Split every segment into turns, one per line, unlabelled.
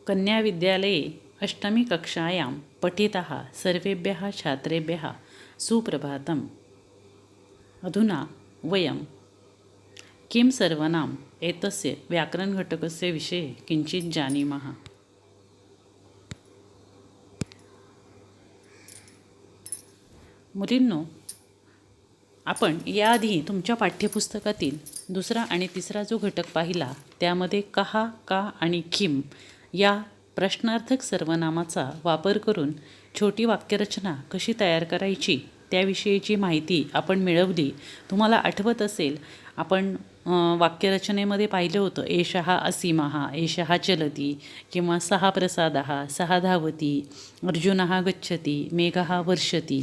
कन्याविद्यालये अष्टमीकक्षायां पठितः सर्वेभ्यः छात्रेभ्यः सुप्रभातम्। अधुना वयं किं सर्वनाम एतस्य व्याकरणघटकस्य विषये किञ्चित् जानीमः। मुलींनो, आपण याआधी तुमच्या पाठ्यपुस्तकातील दुसरा आणि तिसरा जो घटक पाहिला त्यामध्ये कहा, का आणि किम या प्रश्नार्थक सर्वनामाचा वापर करून छोटी वाक्यरचना कशी तयार करायची त्याविषयीची माहिती आपण मिळवली। तुम्हाला आठवत असेल, आपण वाक्यरचनेमध्ये पाहिलं होतं एषः असीमः, एषः चलति किंवा सः प्रसादः, सः धावति, अर्जुनः गच्छति, मेघः वर्षति।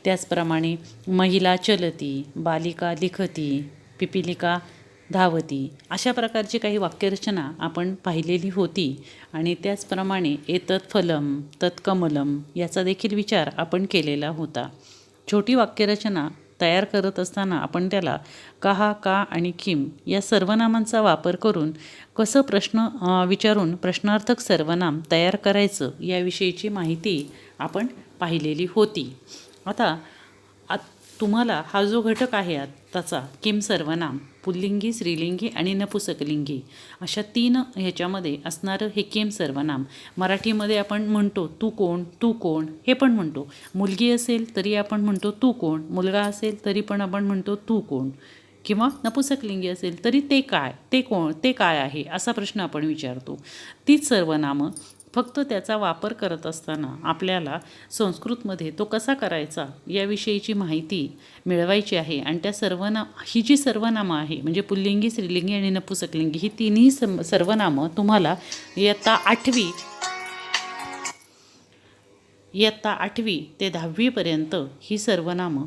त्याचप्रमाणे महिला चलती, बालिका लिखती, पिपीलिका धावती, अशा प्रकारची काही वाक्यरचना आपण पाहिलेली होती। आणि त्याचप्रमाणे एतत् फलम तत् कमलम याचा देखील विचार आपण केलेला होता। छोटी वाक्यरचना तयार करत असताना आपण त्याला कहा, का आणि किम या सर्वनामांचा वापर करून कसं प्रश्न विचारून प्रश्नार्थक सर्वनाम तयार करायचं याविषयीची माहिती आपण पाहिलेली होती। आता तुम्हाला हा जो घटक आहे त्याचा किम सर्वनाम पुल्लिंगी, स्त्रीलिंगी आणि नपुसकलिंगी अशा 3 ह्याच्यामध्ये असणारं हे किम सर्वनाम मराठीमध्ये आपण म्हणतो तू कोण, तू कोण हे पण म्हणतो। मुलगी असेल तरी आपण म्हणतो तू कोण, मुलगा असेल तरी पण आपण म्हणतो तू कोण, किंवा नपुसकलिंगी असेल तरी ते काय, ते कोण, ते काय आहे असा प्रश्न आपण विचारतो। तीच सर्वनामं फक्त त्याचा वापर करत असताना आपल्याला संस्कृतमध्ये तो कसा करायचा याविषयीची माहिती मिळवायची आहे। आणि त्या ही जी सर्वनामं आहे म्हणजे पुल्लिंगी, स्त्रीलिंगी आणि नपुसकलिंगी ही तिन्ही सर्वनामं तुम्हाला इयत्ता 8वी ते 10वीपर्यंत ही सर्वनामं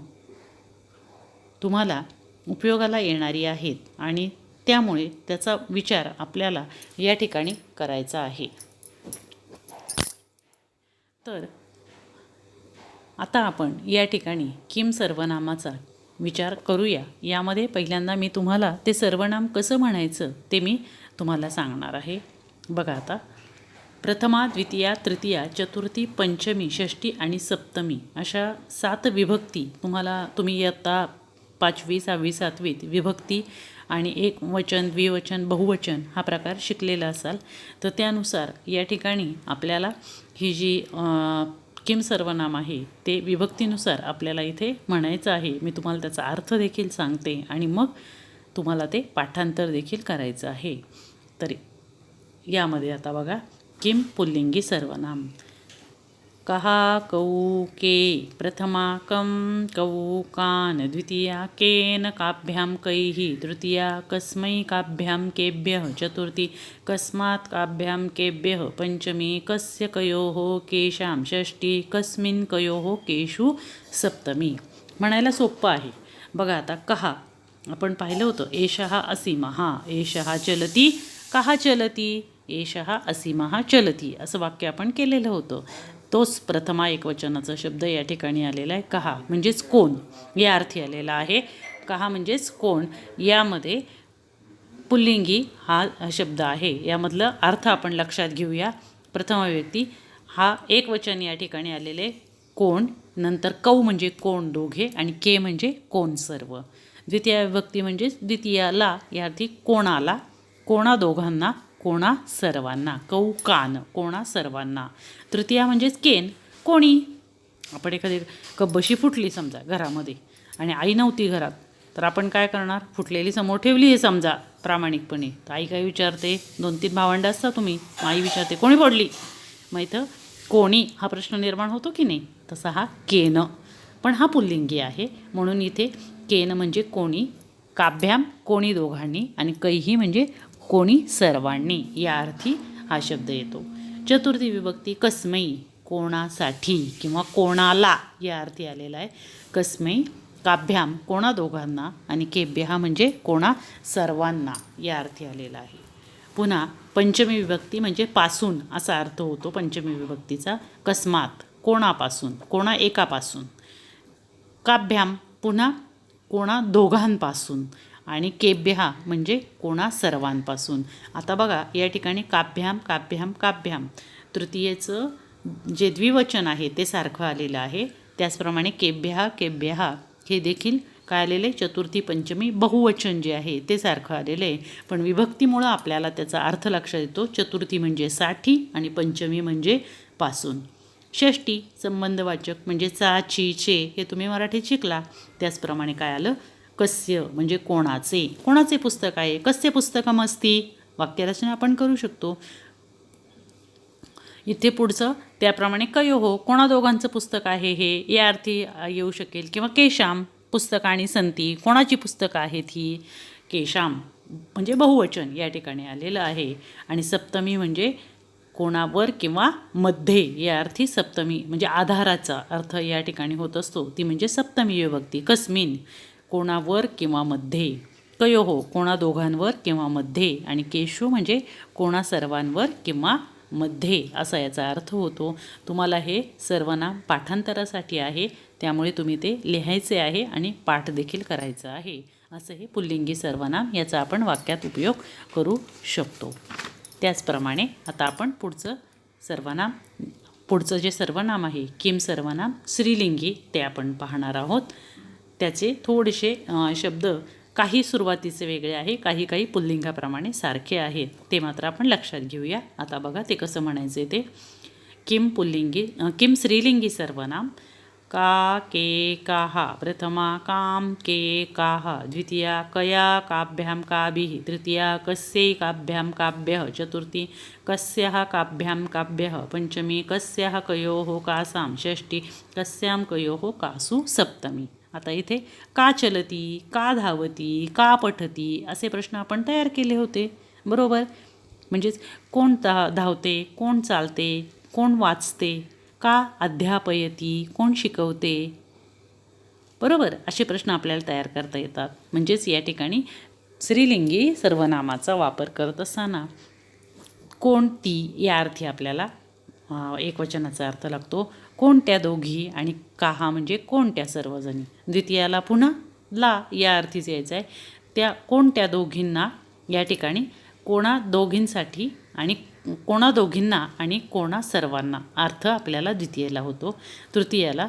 तुम्हाला उपयोगाला येणारी आहेत आणि त्यामुळे त्याचा विचार आपल्याला या ठिकाणी करायचा आहे। तर आता आपण या ठिकाणी किम सर्वनामाचा विचार करूया। यामध्ये पहिल्यांदा मी तुम्हाला ते सर्वनाम कसं म्हणायचं ते मी तुम्हाला सांगणार आहे। बघा, आता प्रथमा, द्वितीया, तृतीया, चतुर्थी, पंचमी, षष्ठी आणि सप्तमी अशा 7 विभक्ती तुम्ही इयत्ता 5वी, 6वी, 7वीत विभक्ती आणि एकवचन, द्विवचन, बहुवचन हा प्रकार शिकलेला असाल तर त्यानुसार या ठिकाणी आपल्याला ही जी किम सर्वनाम आहे ते विभक्तीनुसार आपल्याला इथे म्हणायचं आहे। मी तुम्हाला त्याचा अर्थ देखील सांगते आणि मग तुम्हाला ते पाठांतर देखील करायचं आहे। तर यामध्ये आता बघा, किम पुल्लिंगी सर्वनाम कहा, कौ, के, प्रथमा कम, कौ, कान, द्वितीया केन, काभ्यां कैः, तृतीया कस्मै, काभ्यां केभ्यः, चतुर्थी कस्मात्, काभ्यां केभ्यः, पंचमी कस्य, कयोः, केषां, षष्ठी कस्मिन्, कयोः, केषु, सप्तमी। म्हणायला सोपं आहे। बघा, आता कहा आपण पाहिलं होतं एषः असीमः, एषः चलति, कहा चलति, एषः असीमः चलति असं वाक्य आपण केलेलं होतं। तोच प्रथमा एकवचनाचा शब्द या ठिकाणी आलेला आहे। कहा म्हणजेच कोण या अर्थी आलेला आहे। कहा म्हणजेच कोण, यामध्ये पुल्लिंगी हा शब्द आहे। यामधलं अर्थ आपण लक्षात घेऊया। प्रथमा व्यक्ती हा एकवचन या ठिकाणी आलेले कोण, नंतर कौ म्हणजे कोण दोघे आणि के म्हणजे कोण सर्व। द्वितीय विभक्ती म्हणजे द्वितीयाला या अर्थी कोणाला, कोणा दोघांना, कोणा सर्वांना, कौ कान कोणा सर्वांना। तृतीया म्हणजेच केन कोणी। आपण एखादी कब्बशी फुटली समजा घरामध्ये आणि आई नव्हती घरात, तर आपण काय करणार, फुटलेली समोर ठेवली आहे समजा प्रामाणिकपणे, तर आई काय विचारते, 2-3 भावंडं असता तुम्ही, आई विचारते कोणी फोडली, मग इथं कोणी हा प्रश्न निर्माण होतो की नाही, तसा हा केन पण हा पुल्लिंगी आहे म्हणून इथे केन म्हणजे कोणी, काभ्याम कोणी दोघांनी आणि कैही म्हणजे कोणी सर्वांनी या अर्थी हा शब्द येतो। चतुर्थी विभक्ती कस्मै कोणासाठी किंवा कोणाला या अर्थी आलेला आहे। कस्मै, काभ्याम कोणा दोघांना आणि केभ्यः म्हणजे कोणा सर्वांना या अर्थी आलेला आहे। पुन्हा पंचमी विभक्ती म्हणजे पासून असा अर्थ होतो पंचमी विभक्तीचा। कस्मात कोणापासून, कोणा एकापासून। काभ्याम पुन्हा कोणा दोघांपासून आणि केभ्यः म्हणजे कोणा सर्वांपासून. आता बघा या ठिकाणी काभ्याम काभ्याम काभ्याम तृतीयेचं जे द्विवचन आहे ते सारखं आलेलं आहे. त्याचप्रमाणे केभ्यः केभ्यः हे देखील काय आलेलं आहे, चतुर्थी पंचमी बहुवचन जे आहे ते सारखं आलेलं आहे. पण विभक्तीमुळं आपल्याला त्याचा अर्थ लक्षात येतो. चतुर्थी म्हणजे साठी आणि पंचमी म्हणजे पासून. षष्टी संबंधवाचक म्हणजे चा ची चे हे तुम्ही मराठीत शिकला. त्याचप्रमाणे काय आलं, कस्य म्हणजे कोणाचे. कोणाचे पुस्तक आहे, कस्य पुस्तकमस्ति वाक्यरचना आपण करू शकतो. इथे पुढचं त्याप्रमाणे कयोः कोणा दोघांचं पुस्तक आहे हे या अर्थी येऊ शकेल. किंवा केशाम पुस्तकाणी संती कोणाची पुस्तकं आहेत ही. केशाम म्हणजे बहुवचन या ठिकाणी आलेलं आहे. आणि सप्तमी म्हणजे कोणावर किंवा मध्ये या अर्थी सप्तमी म्हणजे आधाराचा अर्थ या ठिकाणी होत असतो, ती म्हणजे सप्तमी विभक्ती. कस्मिन कोणावर किंवा मध्ये. कयोः कोणा दोघांवर किंवा मध्ये. आणि केशू म्हणजे कोणा सर्वांवर किंवा मध्ये असा याचा अर्थ होतो. तुम्हाला हे सर्वनाम पाठांतरासाठी आहे, त्यामुळे तुम्ही ते लिहायचे आहे आणि पाठ देखील करायचं आहे. असं हे पुल्लिंगी सर्वनाम याचा आपण वाक्यात उपयोग करू शकतो. त्याचप्रमाणे आता आपण पुढचं जे सर्वनाम आहे किम सर्वनाम स्त्रीलिंगी ते आपण पाहणार आहोत. त्याचे थोडेसे शब्द काही सुरुवातीचे वेगळे आहे, काही पुल्लिंगाप्रमाणे सारखे आहेत, ते मात्र आपण लक्षात घेऊया. आता बघा ते कसं म्हणायचे ते. किम स्त्रीलिंगी सर्वनाम का के काहा प्रथमा काम के काहा द्वितीया कया काभ्याम काभिः तृतीया कस्यै काभ्याम काभ्यः चतुर्थी कस्याः काभ्याम काभ्यः पंचमी कस्याः कयोः कासां षष्ठी कस्यां कयोः कासु सप्तमी. आता इथे का चलती, का धावती, का पठती असे प्रश्न आपण तयार केले होते, बरोबर. म्हणजेच कोण धावते, कोण चालते, कोण वाचते, का अध्यापयती कोण शिकवते, बरोबर. असे प्रश्न आपल्याला तयार करता येतात. म्हणजेच या ठिकाणी स्त्रीलिंगी सर्वनामाचा वापर करत असताना कोणती या अर्थी आपल्याला एकवचनाचा अर्थ लागतो. कोणत्या दोघी आणि काहा म्हणजे कोणत्या सर्वजणी. द्वितीयाला पुन्हा ला या अर्थीच यायचं आहे. त्या कोणत्या दोघींना या ठिकाणी कोणा दोघींसाठी आणि कोणा दोघींना आणि कोणा सर्वांना अर्थ आपल्याला द्वितीयेला होतो. तृतीयाला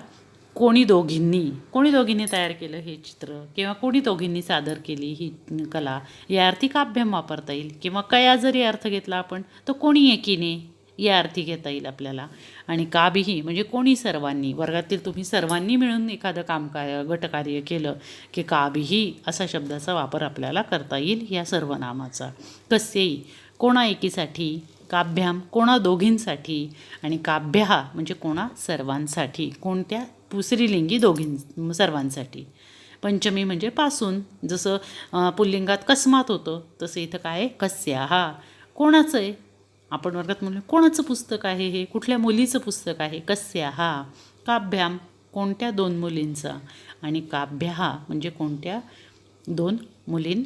कोणी दोघींनी तयार केलं हे चित्र किंवा कोणी दोघींनी सादर केली ही कला या अर्थी काभ्याम वापरता येईल. किंवा कया जरी अर्थ घेतला आपण तर कोणी एकीने या अर्थी घेता येईल आपल्याला. आणि काभिही म्हणजे कोणी सर्वांनी, वर्गातील तुम्ही सर्वांनी मिळून एखादं गटकार्य केलं की काभिही असा शब्दाचा वापर आपल्याला करता येईल या सर्वनामाचा. कस्यै कोणा एकीसाठी, काभ्याम कोणा दोघींसाठी आणि काभ्यः म्हणजे कोणा सर्वांसाठी, कोणत्या स्त्रीलिंगी सर्वांसाठी. पंचमी म्हणजे पासून, जसं पुल्लिंगात कस्मात होतं तसं इथं काय आहे, कस्याः कोणाचं आहे. आपण वर्गात म्हणलं कोणाचं पुस्तक आहे हे, कुठल्या मुलीचं पुस्तक आहे. कस्याः काभ्याम कोणत्या दोन मुलींचा आणि काभ्यः म्हणजे कोणत्या दोन मुलीं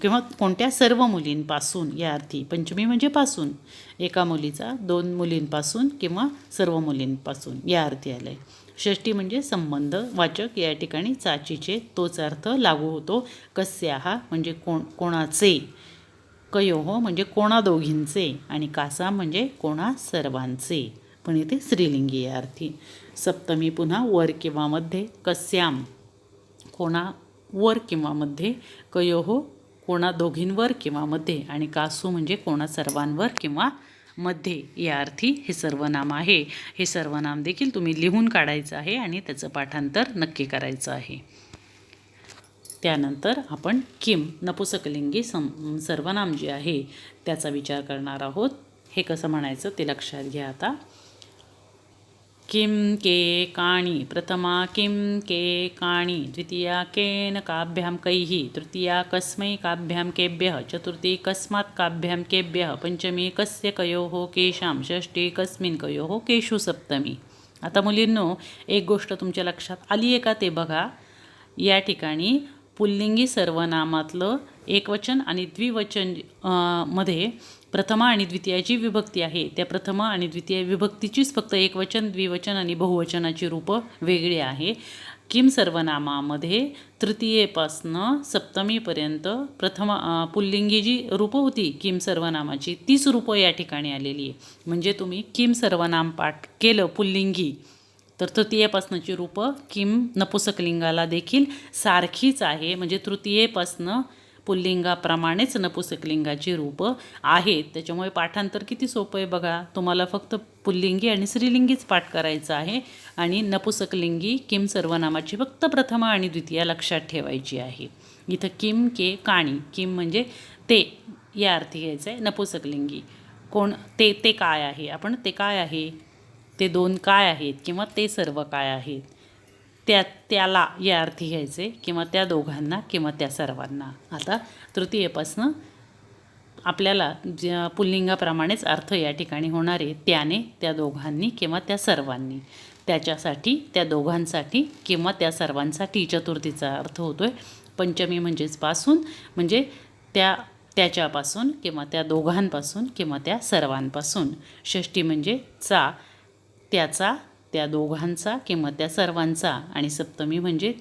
किंवा कोणत्या सर्व मुलींपासून या अर्थी. पंचमी म्हणजे पासून, एका मुलीचा दोन मुलींपासून किंवा सर्व मुलींपासून या अर्थी आलं आहे. षष्ठी म्हणजे संबंध वाचक, या ठिकाणी चाचीचे तोच अर्थ लागू होतो. कस्याः म्हणजे कोणाचे, कयोः म्हणजे कोणा दोघींचे आणि कासा म्हणजे कोणा सर्वांचे, पण इथे स्त्रीलिंगी या अर्थी. सप्तमी पुन्हा वर किंवा मध्ये. कस्याम कोणा वर किंवा मध्ये, कयोः कोणा दोघींवर किंवा मध्ये आणि कासू म्हणजे कोणा सर्वांवर किंवा मध्ये या अर्थी हे सर्वनाम आहे. हे सर्वनाम देखील तुम्ही लिहून काढायचं आहे आणि त्याचं पाठांतर नक्की करायचं आहे. त्यानंतर आपण किम नपुसकलिंगी सर्वनाम जे आहे त्याचा विचार करणार आहोत. हे कसं म्हणायचं ते लक्षात घ्या आता. किम के काणी प्रथमा किम के काणी द्वितीया केन काभ्याम कैः तृतीया कस्मै काभ्याम केभ्यः चतुर्थी कस्मात् काभ्याम केभ्यः पंचमी कस्य कयोः केशां षष्ठी कस्मिन् कयोः केषु सप्तमी. आता मुलींनो एक गोष्ट तुमच्या लक्षात आली आहे का ते बघा. या ठिकाणी पुल्लिंगी सर्वनामातलं एकवचन आणि द्विवचन मध्ये प्रथमा आणि द्वितीयाची विभक्ती आहे. त्या प्रथमा आणि द्वितीय विभक्तीचीच फक्त एकवचन, द्विवचन आणि बहुवचनाची रूपं वेगळी आहे. किम सर्वनामामध्ये तृतीयेपासनं सप्तमीपर्यंत प्रथम पुल्लिंगी जी रूपं होती किम सर्वनामाची तीच रूपं या ठिकाणी आलेली आहे. म्हणजे तुम्ही किम सर्वनाम पाठ केलं पुल्लिंगी तर तृतीयेपासनंची रूपं किम नपुसकलिंगाला देखील सारखीच आहे. म्हणजे तृतीयेपासनं पुल्लिंगाप्रमाणेच नपुसकलिंगाची रूपं आहेत. त्याच्यामुळे पाठांतर किती सोपं आहे बघा. तुम्हाला फक्त पुल्लिंगी आणि स्त्रीलिंगीच पाठ करायचं आहे आणि नपुसकलिंगी किम सर्वनामाची फक्त प्रथमा आणि द्वितीया लक्षात ठेवायची आहे. इथं किम के काणी, किम म्हणजे ते या अर्थी घ्यायचं आहे. नपुसकलिंगी कोण ते काय आहे, आपण ते काय आहे, ते दोन काय आहेत किंवा ते सर्व काय आहेत, त्याला या अर्थी घ्यायचे किंवा त्या दोघांना किंवा त्या सर्वांना. आता तृतीयेपासनं आपल्याला पुल्लिंगाप्रमाणेच अर्थ या ठिकाणी होणार आहे. त्याने, त्या दोघांनी किंवा त्या सर्वांनी, त्याच्यासाठी, त्या दोघांसाठी किंवा त्या सर्वांसाठी चतुर्थीचा अर्थ होतो आहे. पंचमी म्हणजेच पासून, म्हणजे त्याच्यापासून किंवा त्या दोघांपासून किंवा त्या सर्वांपासून. षष्टी म्हणजे चा, त्याचा, त्या दोघांचा किंवा त्या सर्वांचा. आणि सप्तमी म्हणजे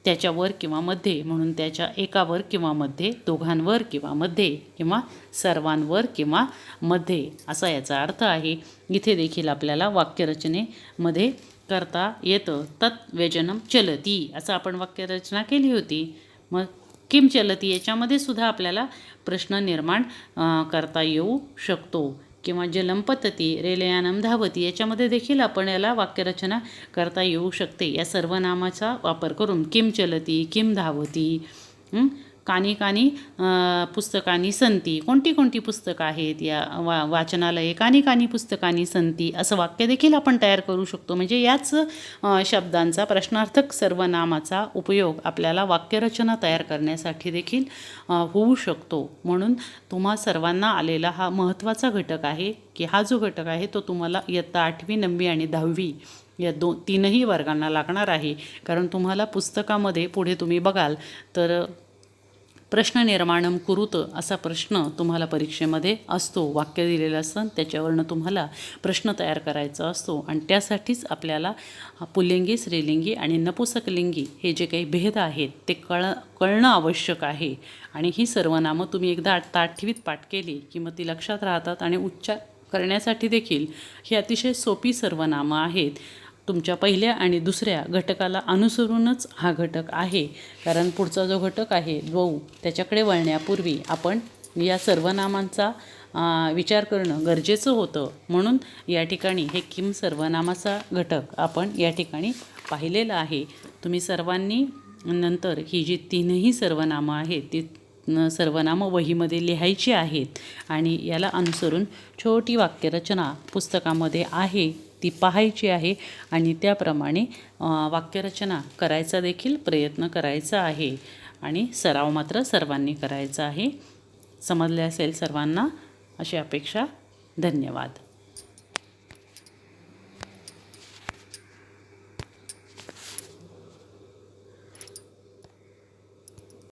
त्याच्यावर किंवा मध्ये, म्हणून त्याच्या एकावर किंवा मध्ये, दोघांवर किंवा मध्ये किंवा सर्वांवर किंवा मध्ये असा याचा अर्थ आहे. इथे देखील आपल्याला वाक्यरचनेमध्ये करता येतं. तत् व्यजनम चलती असं आपण वाक्यरचना केली होती. मग किम चलती याच्यामध्ये सुद्धा आपल्याला प्रश्न निर्माण करता येऊ शकतो. किंवा जलम पतती रेलयानम धावती याच्यामध्ये देखील आपण याला वाक्यरचना करता येऊ शकते. या सर्वनामाचा वापर करून किम चलती, किम धावती, कानी कानी पुस्तकानी संती, कोणती कोणती पुस्तकं आहेत या वाचनालये, कानी कानी पुस्तकानी संती असं वाक्य देखील आपण तयार करू शकतो. म्हणजे याच शब्दांचा प्रश्नार्थक सर्वनामाचा उपयोग आपल्याला वाक्यरचना तयार करण्यासाठी देखील होऊ शकतो. म्हणून तुम्हा सर्वांना आलेला हा महत्त्वाचा घटक आहे की हा जो घटक आहे तो तुम्हाला इयत्ता 8वी, 9वी आणि 10वी या तीनही वर्गांना लागणार आहे. कारण तुम्हाला पुस्तकामध्ये पुढे तुम्ही बघाल तर प्रश्न निर्माणम कुरुत असा प्रश्न तुम्हाला परीक्षेमध्ये असतो. वाक्य दिलेलं असतं, त्याच्यावरनं तुम्हाला प्रश्न तयार करायचा असतो. आणि त्यासाठीच आपल्याला पुल्लिंगी, स्त्रीलिंगी आणि नपुसकलिंगी हे जे काही भेद आहेत ते कळणं आवश्यक आहे. आणि ही सर्वनामं तुम्ही एकदा 8वीत पाठ केली की मग ती लक्षात राहतात आणि उच्चार करण्यासाठी देखील ही अतिशय सोपी सर्वनामं आहेत. तुमच्या पहिल्या आणि दुसऱ्या घटकाला अनुसरूनच हा घटक आहे. कारण पुढचा जो घटक आहे द्वौ, त्याच्याकडे वळण्यापूर्वी आपण या सर्वनामांचा विचार करणं गरजेचं होतं. म्हणून या ठिकाणी हे किम सर्वनामाचा घटक आपण या ठिकाणी पाहिलेलं आहे. तुम्ही सर्वांनी नंतर ही जी तीनही सर्वनामं आहेत ती सर्वनामं वहीमध्ये लिहायची आहेत आणि याला अनुसरून छोटी वाक्यरचना पुस्तकामध्ये आहे ती पाहायची आहे आणि त्याप्रमाणे वाक्यरचना करायचा देखील प्रयत्न करायचा आहे. आणि सराव मात्र सर्वांनी करायचा आहे. समजले असेल सर्वांना अशी अपेक्षा. धन्यवाद.